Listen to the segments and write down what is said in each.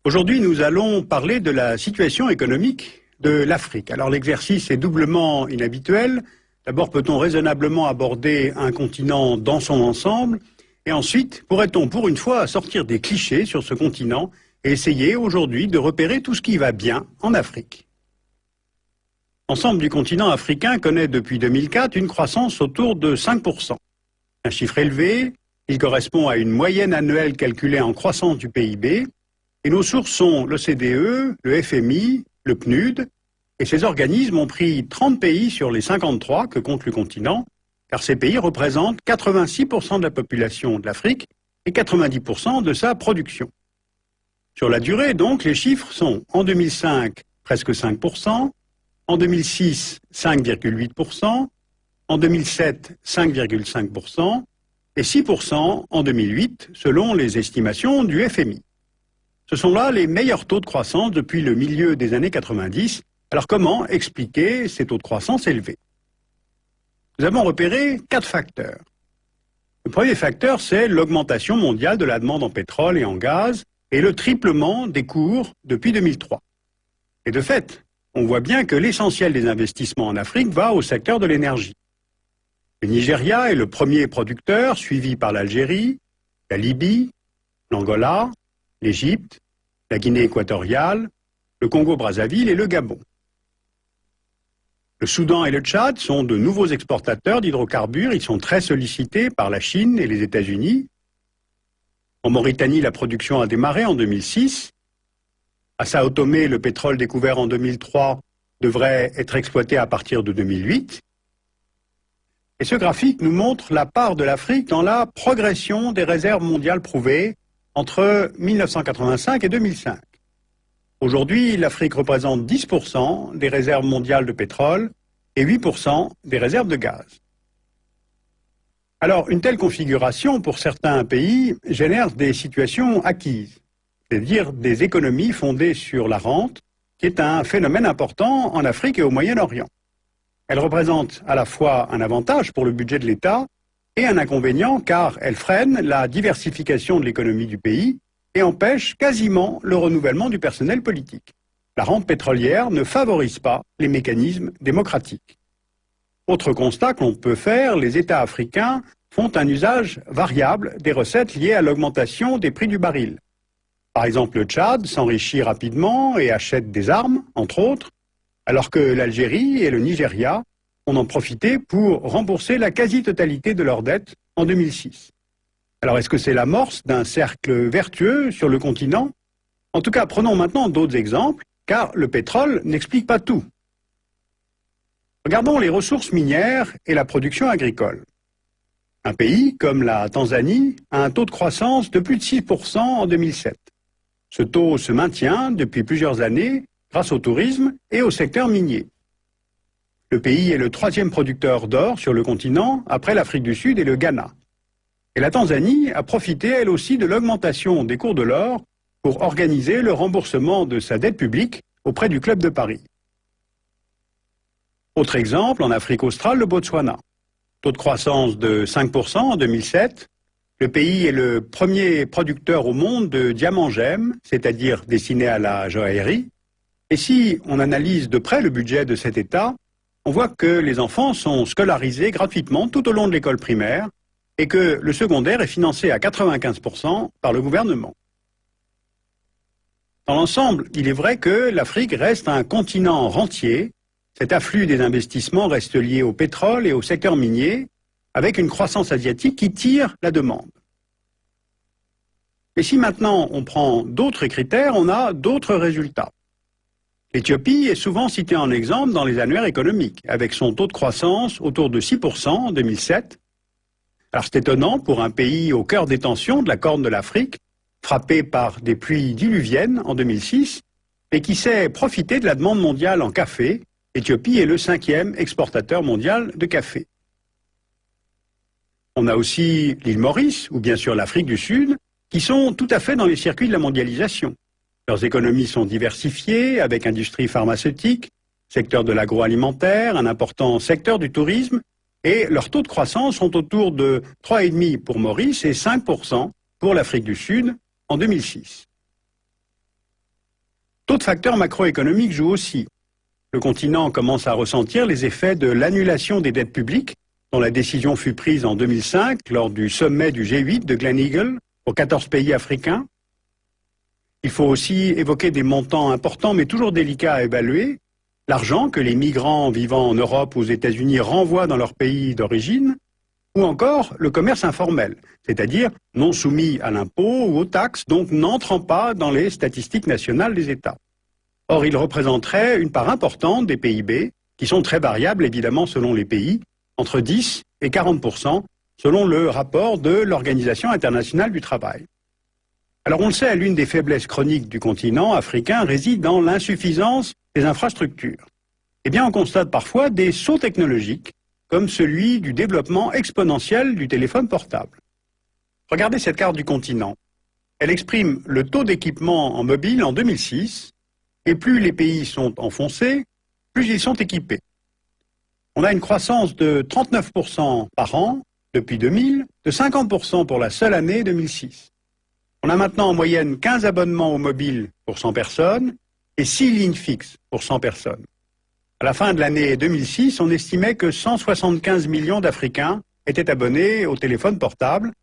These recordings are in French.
Aujourd'hui, nous allons parler de la situation économique de l'Afrique. Alors l'exercice est doublement inhabituel. D'abord, peut-on raisonnablement aborder un continent dans son ensemble? Et ensuite, pourrait-on pour une fois sortir des clichés sur ce continent et essayer aujourd'hui de repérer tout ce qui va bien en Afrique? L'ensemble du continent africain connaît depuis 2004 une croissance autour de 5%. Un chiffre élevé, il correspond à une moyenne annuelle calculée en croissance du PIB. Et nos sources sont l'OCDE, le FMI, le PNUD, et ces organismes ont pris 30 pays sur les 53 que compte le continent, car ces pays représentent 86% de la population de l'Afrique et 90% de sa production. Sur la durée, donc, les chiffres sont en 2005, presque 5%, en 2006, 5,8%, en 2007, 5,5% et 6% en 2008, selon les estimations du FMI. Ce sont là les meilleurs taux de croissance depuis le milieu des années 90. Alors comment expliquer ces taux de croissance élevés? Nous avons repéré 4 facteurs. Le premier facteur, c'est l'augmentation mondiale de la demande en pétrole et en gaz et le triplement des cours depuis 2003. Et de fait, on voit bien que l'essentiel des investissements en Afrique va au secteur de l'énergie. Le Nigeria est le premier producteur, suivi par l'Algérie, la Libye, l'Angola, l'Égypte, la Guinée équatoriale, le Congo-Brazzaville et le Gabon. Le Soudan et le Tchad sont de nouveaux exportateurs d'hydrocarbures. Ils sont très sollicités par la Chine et les États-Unis. En Mauritanie, la production a démarré en 2006. À Sao Tomé, le pétrole découvert en 2003 devrait être exploité à partir de 2008. Et ce graphique nous montre la part de l'Afrique dans la progression des réserves mondiales prouvées entre 1985 et 2005. Aujourd'hui, l'Afrique représente 10% des réserves mondiales de pétrole et 8% des réserves de gaz. Alors, une telle configuration, pour certains pays, génère des situations acquises, c'est-à-dire des économies fondées sur la rente, qui est un phénomène important en Afrique et au Moyen-Orient. Elle représente à la fois un avantage pour le budget de l'État et un inconvénient car elle freine la diversification de l'économie du pays et empêche quasiment le renouvellement du personnel politique. La rente pétrolière ne favorise pas les mécanismes démocratiques. Autre constat que l'on peut faire, les États africains font un usage variable des recettes liées à l'augmentation des prix du baril. Par exemple, le Tchad s'enrichit rapidement et achète des armes, entre autres, alors que l'Algérie et le Nigeria ont en profité pour rembourser la quasi-totalité de leurs dettes en 2006. Alors est-ce que c'est l'amorce d'un cercle vertueux sur le continent? En tout cas, prenons maintenant d'autres exemples, car le pétrole n'explique pas tout. Regardons les ressources minières et la production agricole. Un pays comme la Tanzanie a un taux de croissance de plus de 6% en 2007. Ce taux se maintient depuis plusieurs années grâce au tourisme et au secteur minier. Le pays est le 3e producteur d'or sur le continent, après l'Afrique du Sud et le Ghana. Et la Tanzanie a profité, elle aussi, de l'augmentation des cours de l'or pour organiser le remboursement de sa dette publique auprès du Club de Paris. Autre exemple, en Afrique australe, le Botswana. Taux de croissance de 5% en 2007. Le pays est le premier producteur au monde de diamants gemmes, c'est-à-dire destinés à la joaillerie. Et si on analyse de près le budget de cet État, on voit que les enfants sont scolarisés gratuitement tout au long de l'école primaire et que le secondaire est financé à 95% par le gouvernement. Dans l'ensemble, il est vrai que l'Afrique reste un continent rentier. Cet afflux des investissements reste lié au pétrole et au secteur minier, avec une croissance asiatique qui tire la demande. Et si maintenant on prend d'autres critères, on a d'autres résultats. L'Éthiopie est souvent citée en exemple dans les annuaires économiques, avec son taux de croissance autour de 6% en 2007. Alors c'est étonnant pour un pays au cœur des tensions de la Corne de l'Afrique, frappé par des pluies diluviennes en 2006, et qui sait profiter de la demande mondiale en café. L'Éthiopie est le 5e exportateur mondial de café. On a aussi l'île Maurice, ou bien sûr l'Afrique du Sud, qui sont tout à fait dans les circuits de la mondialisation. Leurs économies sont diversifiées, avec industrie pharmaceutique, secteur de l'agroalimentaire, un important secteur du tourisme, et leurs taux de croissance sont autour de 3,5% pour Maurice et 5% pour l'Afrique du Sud en 2006. D'autres facteurs macroéconomiques jouent aussi. Le continent commence à ressentir les effets de l'annulation des dettes publiques, dont la décision fut prise en 2005 lors du sommet du G8 de Gleneagle pour 14 pays africains. Il faut aussi évoquer des montants importants mais toujours délicats à évaluer. L'argent que les migrants vivant en Europe ou aux États-Unis renvoient dans leur pays d'origine, ou encore le commerce informel, c'est-à-dire non soumis à l'impôt ou aux taxes, donc n'entrant pas dans les statistiques nationales des États. Or, il représenterait une part importante des PIB, qui sont très variables évidemment selon les pays, entre 10 et 40%, selon le rapport de l'Organisation internationale du travail. Alors on le sait, l'une des faiblesses chroniques du continent africain réside dans l'insuffisance des infrastructures. Eh bien, on constate parfois des sauts technologiques, comme celui du développement exponentiel du téléphone portable. Regardez cette carte du continent. Elle exprime le taux d'équipement en mobile en 2006, et plus les pays sont enfoncés, plus ils sont équipés. On a une croissance de 39% par an depuis 2000, de 50% pour la seule année 2006. On a maintenant en moyenne 15 abonnements au mobile pour 100 personnes et 6 lignes fixes pour 100 personnes. À la fin de l'année 2006, on estimait que 175 millions d'Africains étaient abonnés au téléphone portable.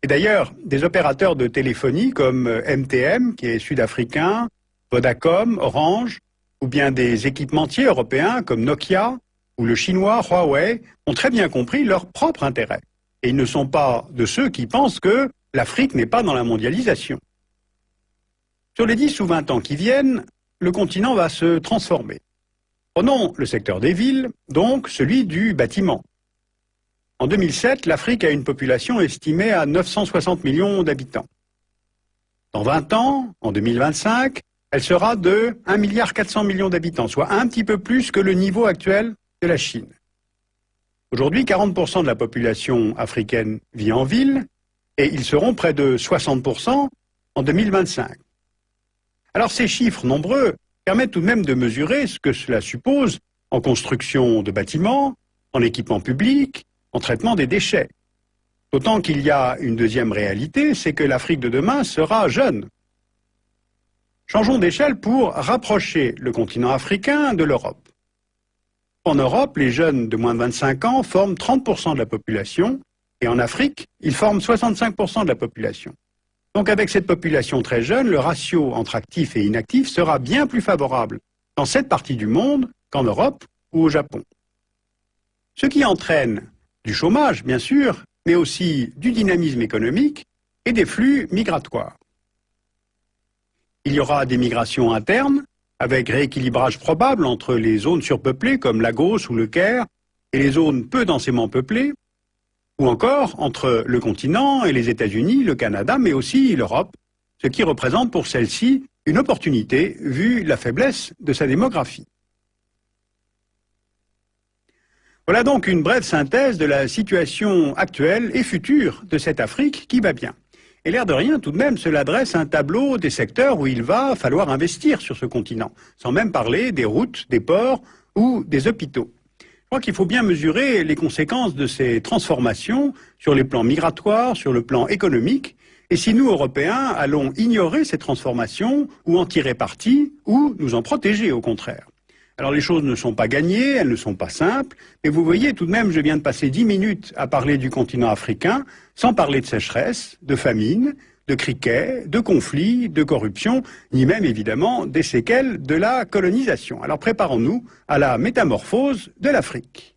Et d'ailleurs, des opérateurs de téléphonie comme MTN, qui est sud-africain, Vodacom, Orange, ou bien des équipementiers européens comme Nokia ou le chinois Huawei ont très bien compris leur propre intérêt. Et ils ne sont pas de ceux qui pensent que l'Afrique n'est pas dans la mondialisation. Sur les 10 ou 20 ans qui viennent, le continent va se transformer. Prenons le secteur des villes, donc celui du bâtiment. En 2007, l'Afrique a une population estimée à 960 millions d'habitants. Dans 20 ans, en 2025, elle sera de 1,4 milliard d'habitants, soit un petit peu plus que le niveau actuel de la Chine. Aujourd'hui, 40% de la population africaine vit en ville, et ils seront près de 60% en 2025. Alors ces chiffres nombreux permettent tout de même de mesurer ce que cela suppose en construction de bâtiments, en équipement public, en traitement des déchets. D'autant qu'il y a une deuxième réalité, c'est que l'Afrique de demain sera jeune. Changeons d'échelle pour rapprocher le continent africain de l'Europe. En Europe, les jeunes de moins de 25 ans forment 30% de la population, et en Afrique, ils forment 65% de la population. Donc avec cette population très jeune, le ratio entre actifs et inactifs sera bien plus favorable dans cette partie du monde qu'en Europe ou au Japon. Ce qui entraîne du chômage, bien sûr, mais aussi du dynamisme économique et des flux migratoires. Il y aura des migrations internes, avec rééquilibrage probable entre les zones surpeuplées comme Lagos ou le Caire et les zones peu densément peuplées, ou encore entre le continent et les États-Unis, le Canada, mais aussi l'Europe, ce qui représente pour celle-ci une opportunité vu la faiblesse de sa démographie. Voilà donc une brève synthèse de la situation actuelle et future de cette Afrique qui va bien. Et l'air de rien, tout de même, cela dresse un tableau des secteurs où il va falloir investir sur ce continent, sans même parler des routes, des ports ou des hôpitaux. Je crois qu'il faut bien mesurer les conséquences de ces transformations sur les plans migratoires, sur le plan économique, et si nous, Européens, allons ignorer ces transformations, ou en tirer parti, ou nous en protéger au contraire. Alors les choses ne sont pas gagnées, elles ne sont pas simples, mais vous voyez tout de même, je viens de passer 10 minutes à parler du continent africain, sans parler de sécheresse, de famine, de criquets, de conflits, de corruption, ni même évidemment des séquelles de la colonisation. Alors préparons-nous à la métamorphose de l'Afrique.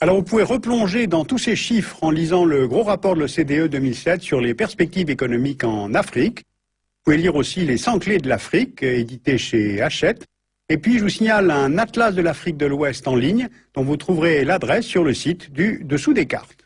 Alors vous pouvez replonger dans tous ces chiffres en lisant le gros rapport de l'OCDE 2007 sur les perspectives économiques en Afrique. Vous pouvez lire aussi les 100 clés de l'Afrique, édité chez Hachette. Et puis je vous signale un atlas de l'Afrique de l'Ouest en ligne, dont vous trouverez l'adresse sur le site du dessous des cartes.